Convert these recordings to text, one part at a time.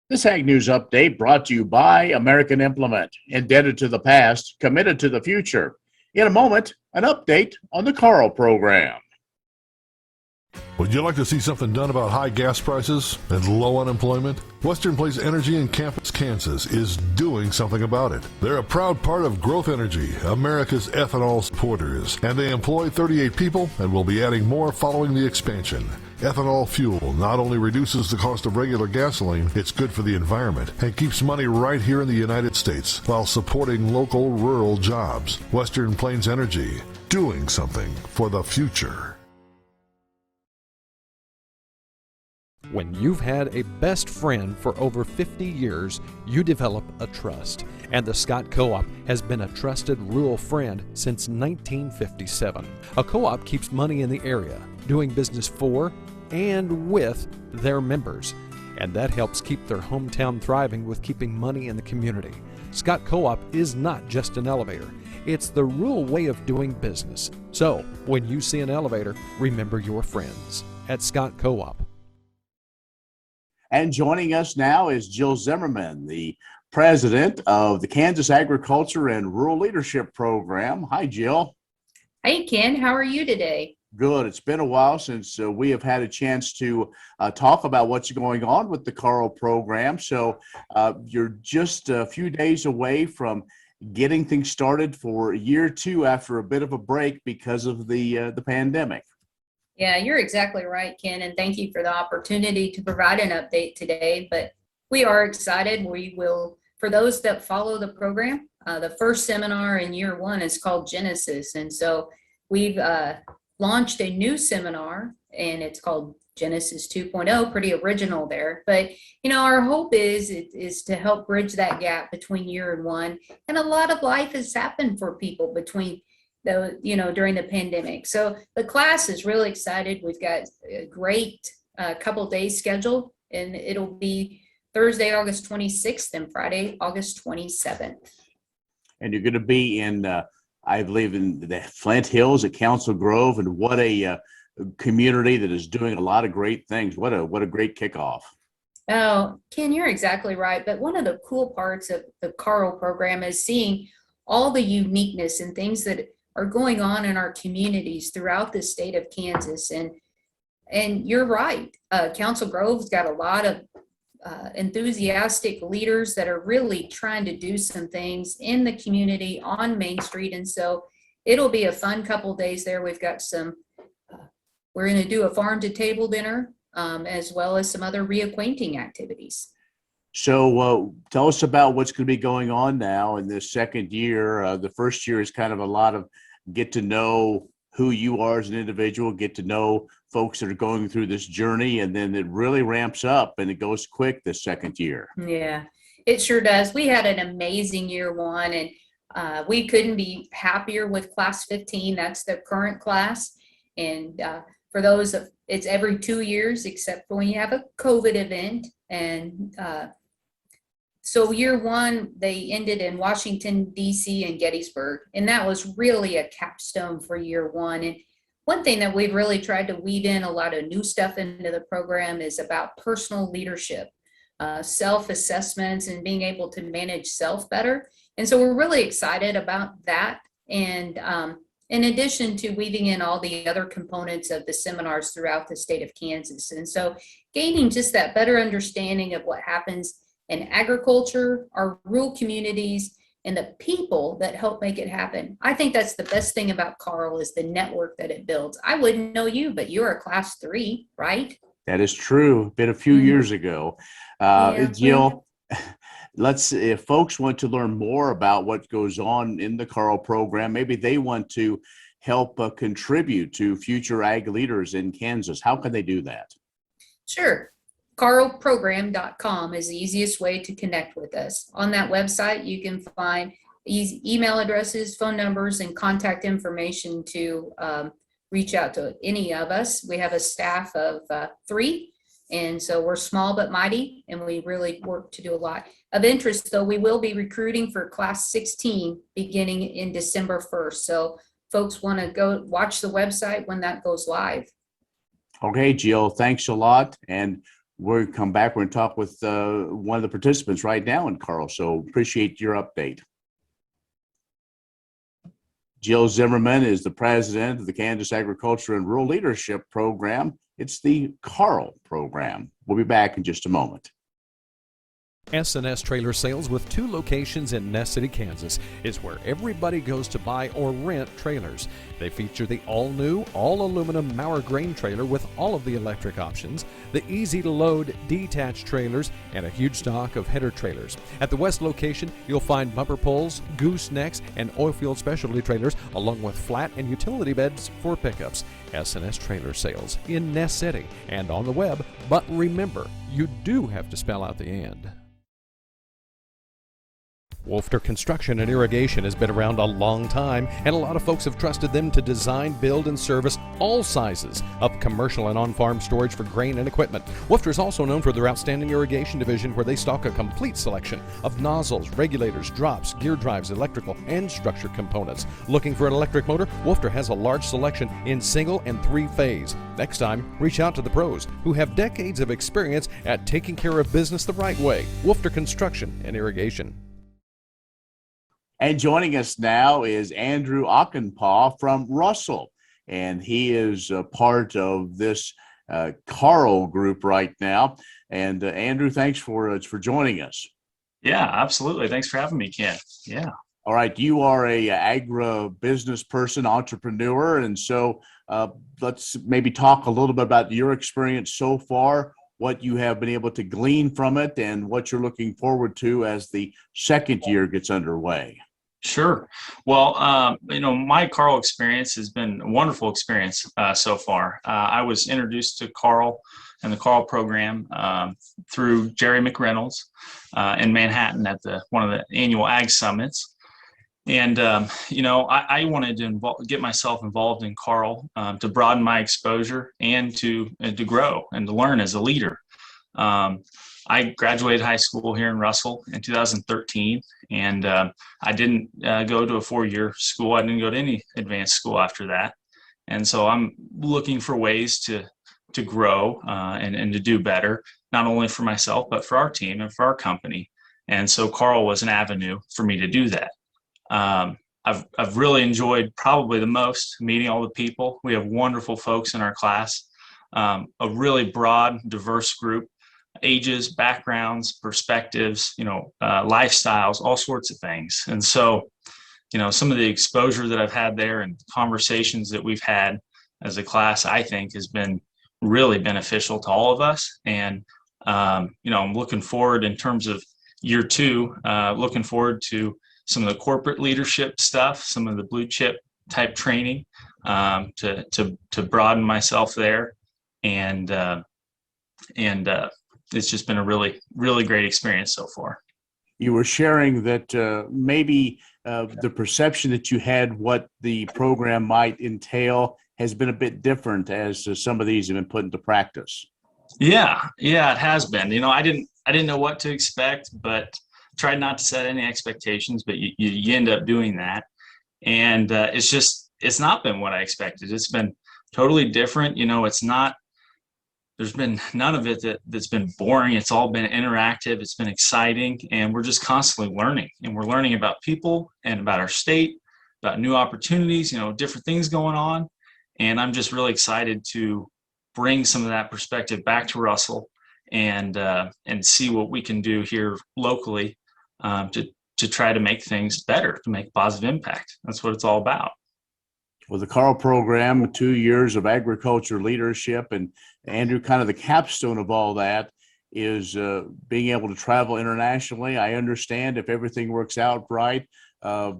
This Ag News Update brought to you by American Implement, indebted to the past, committed to the future. In a moment, an update on the KARL program. Would you like to see something done about high gas prices and low unemployment? Western Place Energy in Campus, Kansas is doing something about it. They're a proud part of Growth Energy, America's ethanol supporters, and they employ 38 people and will be adding more following the expansion. Ethanol fuel not only reduces the cost of regular gasoline, it's good for the environment and keeps money right here in the United States while supporting local rural jobs. Western Plains Energy, doing something for the future. When you've had a best friend for over 50 years, you develop a trust. And the Scott Co-op has been a trusted rural friend since 1957. A co-op keeps money in the area, doing business for and with their members. And that helps keep their hometown thriving with keeping money in the community. Scott Co-op is not just an elevator. It's the rural way of doing business. So, when you see an elevator, remember your friends at Scott Co-op. And joining us now is Jill Zimmerman, the president of the Kansas Agriculture and Rural Leadership Program. Hi, Jill. Hey, Ken. How are you today? Good. It's been a while since we have had a chance to talk about what's going on with the KARL program. So you're just a few days away from getting things started for year two after a bit of a break because of the pandemic. Yeah, you're exactly right, Ken, and thank you for the opportunity to provide an update today. But we are excited. We will, for those that follow the program, the first seminar in year one is called Genesis. And so we've launched a new seminar, and it's called Genesis 2.0, pretty original there. But, you know, our hope is to help bridge that gap between year and one. And a lot of life has happened for people between during the pandemic. So the class is really excited. We've got a great couple days scheduled, and it'll be Thursday, August 26th and Friday, August 27th. And you're going to be in, I believe, in the Flint Hills at Council Grove, and what a community that is doing a lot of great things. What a great kickoff. Oh, Ken, you're exactly right. But one of the cool parts of the KARL program is seeing all the uniqueness and things that are going on in our communities throughout the state of Kansas. And you're right. Council Grove's got a lot of enthusiastic leaders that are really trying to do some things in the community on Main Street. And so it'll be a fun couple days there. We've got we're going to do a farm to table dinner, as well as some other reacquainting activities. So tell us about what's going to be going on now in this second year. The first year is kind of a lot of get to know who you are as an individual, get to know folks that are going through this journey, and then it really ramps up and it goes quick this second year. Yeah, it sure does. We had an amazing year one, and we couldn't be happier with class 15. That's the current class. And for those, it's every 2 years, except for when you have a COVID event. And so year one, they ended in Washington, D.C. and Gettysburg. And that was really a capstone for year one. And one thing that we've really tried to weave in a lot of new stuff into the program is about personal leadership, self-assessments, and being able to manage self better. And so we're really excited about that. And in addition to weaving in all the other components of the seminars throughout the state of Kansas. And so gaining just that better understanding of what happens in agriculture, our rural communities, and the people that help make it happen. I think that's the best thing about KARL is the network that it builds. I wouldn't know you, but you're a class 3, right? That is true. Been a few years ago. Jill, if folks want to learn more about what goes on in the KARL program, maybe they want to help contribute to future ag leaders in Kansas. How can they do that? Sure. KARLprogram.com is the easiest way to connect with us. On that website, you can find email addresses, phone numbers, and contact information to reach out to any of us. We have a staff of 3, and so we're small but mighty, and we really work to do a lot. Of interest, though, we will be recruiting for class 16 beginning in December 1st. So folks want to go watch the website when that goes live. Okay, Jill, thanks a lot. And we're come back. We're going to talk with one of the participants right now in KARL. So appreciate your update. Jill Zimmerman is the president of the Kansas Agriculture and Rural Leadership Program. It's the KARL program. We'll be back in just a moment. S&S Trailer Sales, with 2 locations in Ness City, Kansas, is where everybody goes to buy or rent trailers. They feature the all-new, all-aluminum Mauer grain trailer with all of the electric options, the easy-to-load detached trailers, and a huge stock of header trailers. At the west location, you'll find bumper poles, goosenecks, and oilfield specialty trailers, along with flat and utility beds for pickups. S&S Trailer Sales in Ness City and on the web, but remember, you do have to spell out the "and." Wolfter Construction and Irrigation has been around a long time, and a lot of folks have trusted them to design, build, and service all sizes of commercial and on-farm storage for grain and equipment. Wolfter is also known for their outstanding irrigation division, where they stock a complete selection of nozzles, regulators, drops, gear drives, electrical, and structure components. Looking for an electric motor? Wolfter has a large selection in single and 3-phase. Next time, reach out to the pros who have decades of experience at taking care of business the right way. Wolfter Construction and Irrigation. And joining us now is Andrew Ockenpaw from Russell, and he is a part of this KARL group right now. And Andrew, thanks for joining us. Yeah, absolutely. Thanks for having me, Ken. Yeah. All right, you are a agribusiness person, entrepreneur, and so let's maybe talk a little bit about your experience so far, what you have been able to glean from it, and what you're looking forward to as the second year gets underway. Sure. Well, my KARL experience has been a wonderful experience so far. I was introduced to KARL and the KARL program through Jerry McReynolds in Manhattan at one of the annual Ag Summits. And, I wanted to get myself involved in KARL to broaden my exposure and to grow and to learn as a leader. I graduated high school here in Russell in 2013, and I didn't go to a 4-year school. I didn't go to any advanced school after that. And so I'm looking for ways to grow and to do better, not only for myself, but for our team and for our company. And so KARL was an avenue for me to do that. I've really enjoyed probably the most meeting all the people. We have wonderful folks in our class, a really broad, diverse group. Ages, backgrounds, perspectives, lifestyles, all sorts of things. And so, some of the exposure that I've had there and conversations that we've had as a class, I think has been really beneficial to all of us. And, I'm looking forward in terms of year 2, looking forward to some of the corporate leadership stuff, some of the blue chip type training to broaden myself there. And it's just been a really, really great experience so far. You were sharing that maybe the perception that you had what the program might entail has been a bit different as some of these have been put into practice. Yeah, it has been. I didn't know what to expect, but tried not to set any expectations, but you end up doing that. And it's not been what I expected. It's been totally different. There's been none of it that's been boring. It's all been interactive. It's been exciting. And we're just constantly learning. And we're learning about people and about our state, about new opportunities, different things going on. And I'm just really excited to bring some of that perspective back to Russell and see what we can do here locally to try to make things better, to make a positive impact. That's what it's all about. Well, the KARL program, 2 years of agriculture leadership, and Andrew, kind of the capstone of all that is being able to travel internationally. I understand if everything works out right,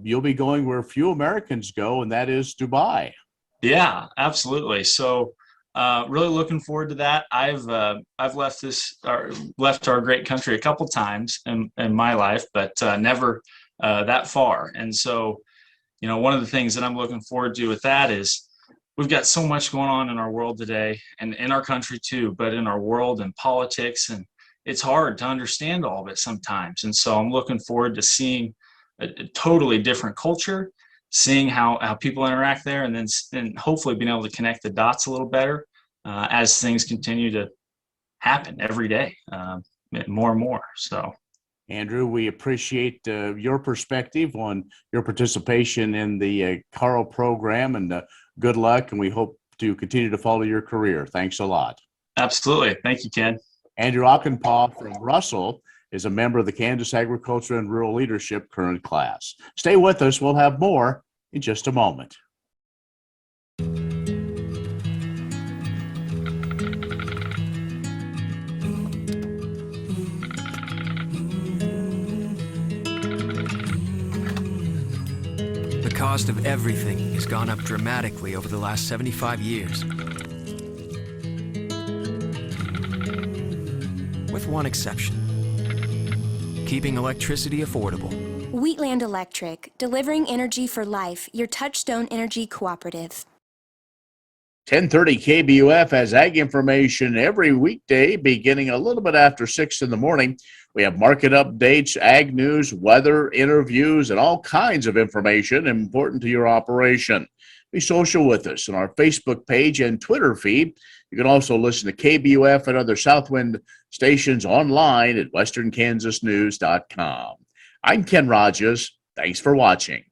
you'll be going where few Americans go, and that is Dubai. Yeah, absolutely. So really looking forward to that. I've left our great country a couple times in my life, but never that far. And so, one of the things that I'm looking forward to with that is we've got so much going on in our world today and in our country too, but in our world and politics, and it's hard to understand all of it sometimes. And so I'm looking forward to seeing a totally different culture, seeing how people interact there, and then hopefully being able to connect the dots a little better as things continue happen every day, more and more. So. Andrew, we appreciate your perspective on your participation in the KARL program, and good luck, and we hope to continue to follow your career. Thanks a lot. Absolutely. Thank you, Ken. Andrew Ockenpaw from Russell is a member of the Kansas Agriculture and Rural Leadership current class. Stay with us. We'll have more in just a moment. The cost of everything has gone up dramatically over the last 75 years. With one exception: keeping electricity affordable. Wheatland Electric, delivering energy for life, your Touchstone Energy Cooperative. 1030 KBUF has ag information every weekday beginning a little bit after 6 in the morning. We have market updates, ag news, weather, interviews, and all kinds of information important to your operation. Be social with us on our Facebook page and Twitter feed. You can also listen to KBUF and other Southwind stations online at westernkansasnews.com. I'm Ken Rogers. Thanks for watching.